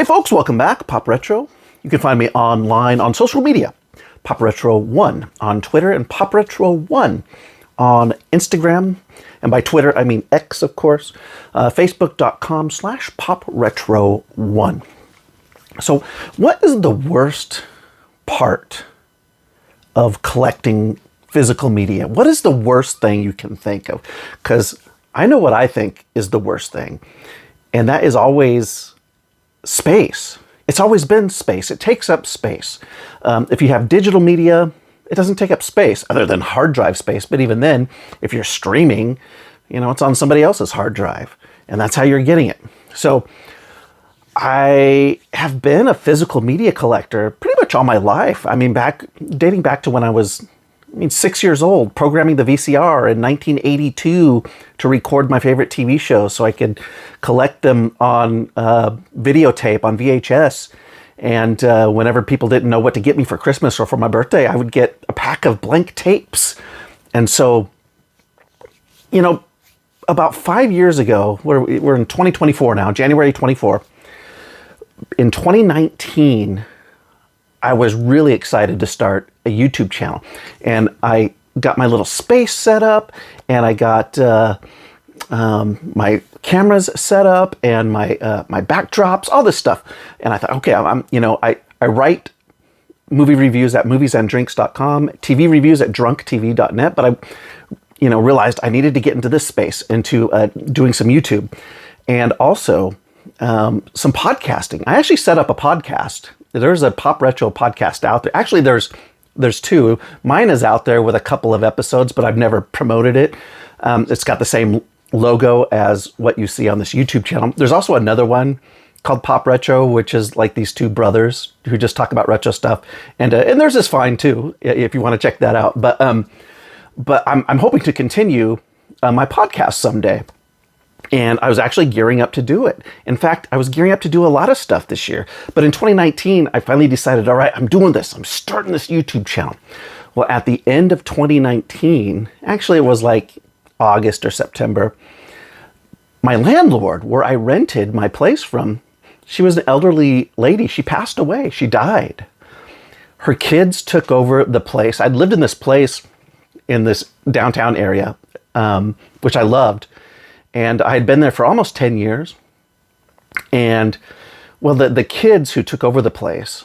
folks, welcome back. Pop Retro. You can find me online on social media. Pop Retro 1 on Twitter and Pop Retro 1 on Instagram. And by Twitter, I mean X, of course. Facebook.com/Pop Retro 1. So what is the worst part of collecting physical media? What is the worst thing you can think of? Because I know what I think is the worst thing. And that is always space. It's always been space. It takes up space. If you have digital media, it doesn't take up space other than hard drive space. But even then, if you're streaming, it's on somebody else's hard drive. And that's how you're getting it. So I have been a physical media collector pretty much all my life. I mean, dating back to when I was 6 years old, programming the VCR in 1982 to record my favorite TV shows so I could collect them on videotape, on VHS. And whenever people didn't know what to get me for Christmas or for my birthday, I would get a pack of blank tapes. And so, about 5 years ago, we're in 2024 now, January 24. In 2019, I was really excited to start a YouTube channel, and I got my little space set up, and I got my cameras set up, and my backdrops, all this stuff. And I thought, okay, I write movie reviews at moviesanddrinks.com, TV reviews at drunktv.net, but I realized I needed to get into this space, into doing some YouTube, and also some podcasting. I actually set up a podcast. There's a Pop Retro podcast out there. Actually, there's two. Mine is out there with a couple of episodes, but I've never promoted it. It's got the same logo as what you see on this YouTube channel. There's also another one called Pop Retro, which is like these two brothers who just talk about retro stuff. And theirs is fine too, if you want to check that out. But I'm hoping to continue my podcast someday. And I was actually gearing up to do it. In fact, I was gearing up to do a lot of stuff this year. But in 2019, I finally decided, all right, I'm doing this. I'm starting this YouTube channel. Well, at the end of 2019, actually it was like August or September, my landlord, where I rented my place from, she was an elderly lady. She passed away. She died. Her kids took over the place. I'd lived in this place in this downtown area, which I loved. And I had been there for almost 10 years. And, well, the kids who took over the place,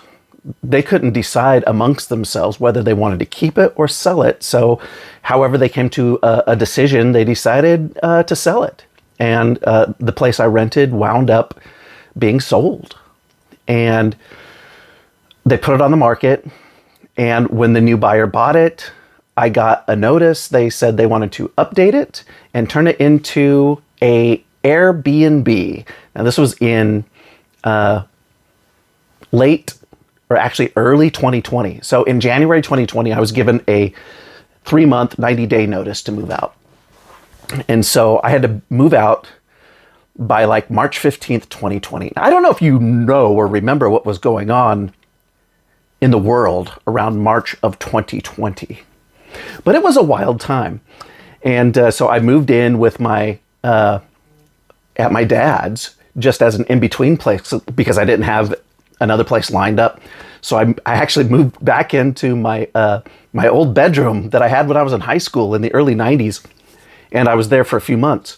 they couldn't decide amongst themselves whether they wanted to keep it or sell it. So, however they came to a decision, they decided to sell it. And the place I rented wound up being sold. And they put it on the market. And when the new buyer bought it, I got a notice. They said they wanted to update it and turn it into a Airbnb. Now this was in late, or actually early 2020. So in January 2020, I was given a 3-month, 90-day notice to move out. And so I had to move out by like March 15th, 2020. Now, I don't know if you know or remember what was going on in the world around March of 2020. But it was a wild time. And so I moved in with at my dad's just as an in-between place because I didn't have another place lined up. So I actually moved back into my old bedroom that I had when I was in high school in the early 90s. And I was there for a few months.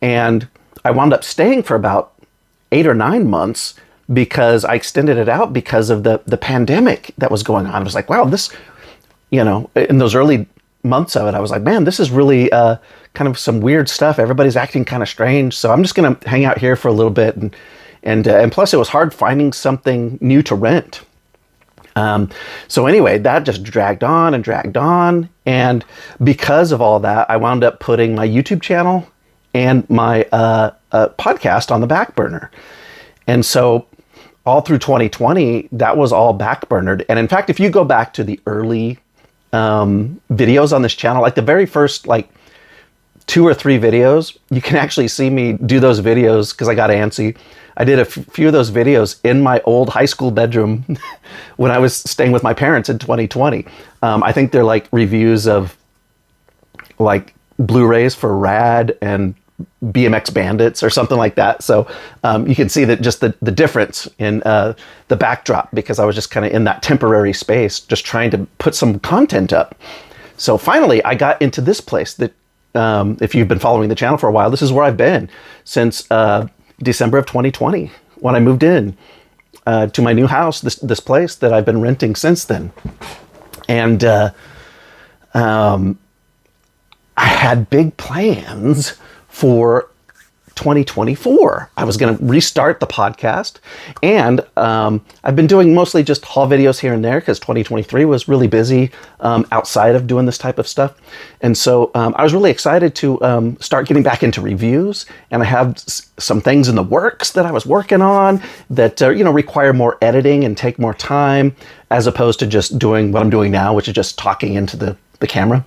And I wound up staying for about 8 or 9 months because I extended it out because of the pandemic that was going on. I was like, wow, this... in those early months of it, I was like, man, this is really kind of some weird stuff. Everybody's acting kind of strange. So I'm just going to hang out here for a little bit. And plus it was hard finding something new to rent. So anyway, that just dragged on and dragged on. And because of all that, I wound up putting my YouTube channel and my podcast on the back burner. And so all through 2020, that was all backburnered. And in fact, if you go back to the early videos on this channel, like the very first 2 or 3 videos, you can actually see me do those videos because I got antsy. I did a few of those videos in my old high school bedroom when I was staying with my parents in 2020. I think they're like reviews of like Blu-rays for Rad and BMX Bandits or something like that. So you can see that just the difference in the backdrop, because I was just kind of in that temporary space, just trying to put some content up. So finally, I got into this place that, if you've been following the channel for a while, this is where I've been since December of 2020, when I moved in to my new house, this place that I've been renting since then. And I had big plans for 2024. I was going to restart the podcast, and I've been doing mostly just haul videos here and there because 2023 was really busy outside of doing this type of stuff. And so I was really excited to start getting back into reviews, and I have some things in the works that I was working on that require more editing and take more time, as opposed to just doing what I'm doing now, which is just talking into the camera.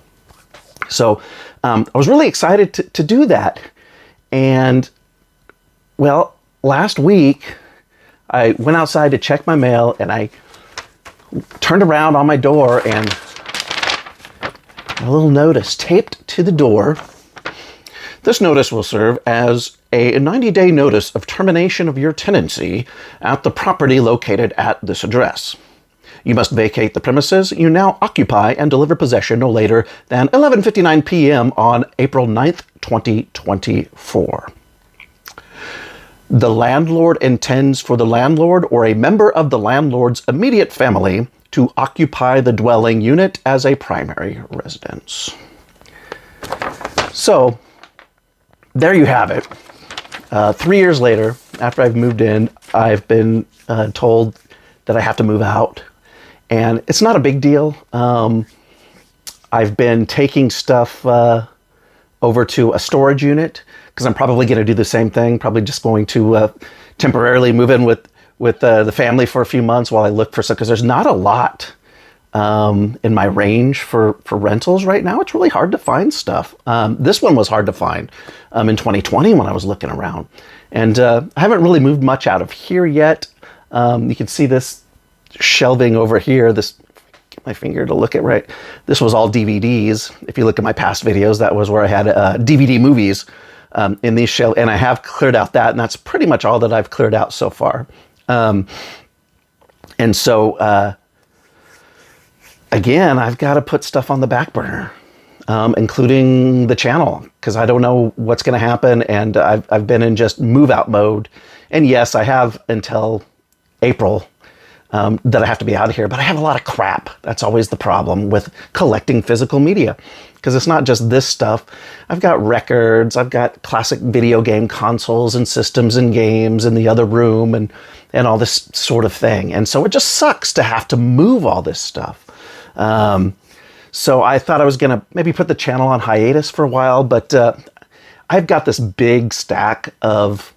So I was really excited to do that. And, well, last week I went outside to check my mail, and I turned around on my door, and a little notice taped to the door. This notice will serve as a 90-day notice of termination of your tenancy at the property located at this address. You must vacate the premises you now occupy and deliver possession no later than 11:59 p.m. on April 9th, 2024. The landlord intends for the landlord or a member of the landlord's immediate family to occupy the dwelling unit as a primary residence. So, there you have it. 3 years later, after I've moved in, I've been told that I have to move out. And it's not a big deal. I've been taking stuff over to a storage unit, because I'm probably going to do the same thing. Probably just going to temporarily move in with the family for a few months while I look for stuff, because there's not a lot in my range for rentals right now. It's really hard to find stuff. This one was hard to find in 2020 when I was looking around. And I haven't really moved much out of here yet. You can see this shelving over here. This, get my finger to look at right. This was all DVDs. If you look at my past videos, that was where I had DVD movies in these shelves, and I have cleared out that, and that's pretty much all that I've cleared out so far. And so again, I've got to put stuff on the back burner, including the channel, because I don't know what's going to happen, and I've been in just move out mode. And yes, I have until April that I have to be out of here, but I have a lot of crap. That's always the problem with collecting physical media, because it's not just this stuff. I've got records, I've got classic video game consoles and systems and games in the other room, and all this sort of thing. And so it just sucks to have to move all this stuff. So I thought I was going to maybe put the channel on hiatus for a while, but I've got this big stack of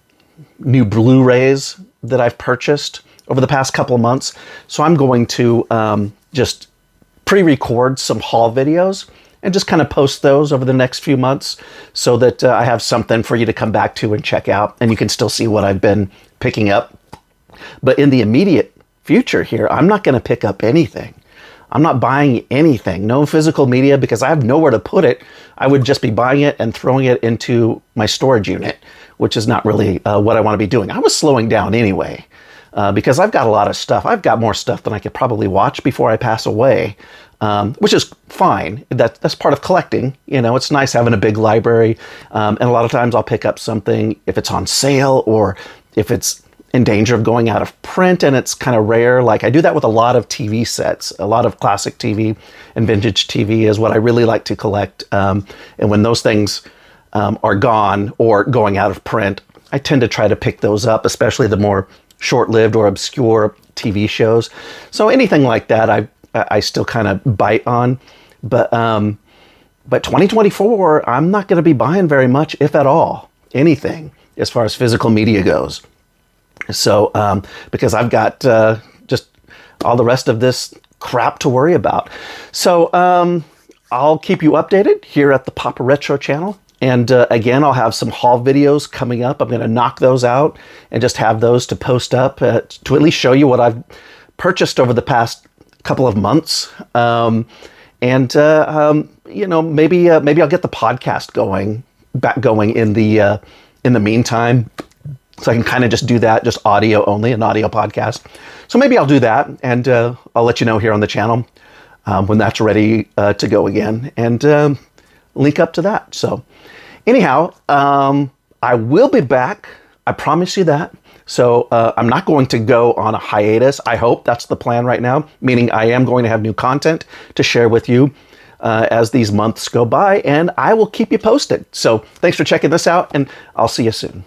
new Blu-rays that I've purchased over the past couple of months. So I'm going to just pre-record some haul videos and just kind of post those over the next few months, so that I have something for you to come back to and check out, and you can still see what I've been picking up. But in the immediate future here, I'm not going to pick up anything. I'm not buying anything, no physical media, because I have nowhere to put it. I would just be buying it and throwing it into my storage unit, which is not really what I want to be doing. I was slowing down anyway. Because I've got a lot of stuff. I've got more stuff than I could probably watch before I pass away, which is fine. That's part of collecting. It's nice having a big library. And a lot of times I'll pick up something if it's on sale, or if it's in danger of going out of print and it's kind of rare. Like, I do that with a lot of TV sets. A lot of classic TV and vintage TV is what I really like to collect. And when those things are gone or going out of print, I tend to try to pick those up, especially the more short-lived or obscure TV shows. So anything like that, I still kind of bite on. But 2024, I'm not going to be buying very much, if at all, anything as far as physical media goes. So because I've got just all the rest of this crap to worry about. So I'll keep you updated here at the Papa Retro channel. And again, I'll have some haul videos coming up. I'm going to knock those out and just have those to post up to at least show you what I've purchased over the past couple of months. Maybe I'll get the podcast going back going in the meantime. So I can kind of just do that, just audio only, an audio podcast. So maybe I'll do that, and I'll let you know here on the channel when that's ready to go again, and link up to that. So anyhow, I will be back. I promise you that. So I'm not going to go on a hiatus. I hope that's the plan right now, meaning I am going to have new content to share with you as these months go by, and I will keep you posted. So thanks for checking this out, and I'll see you soon.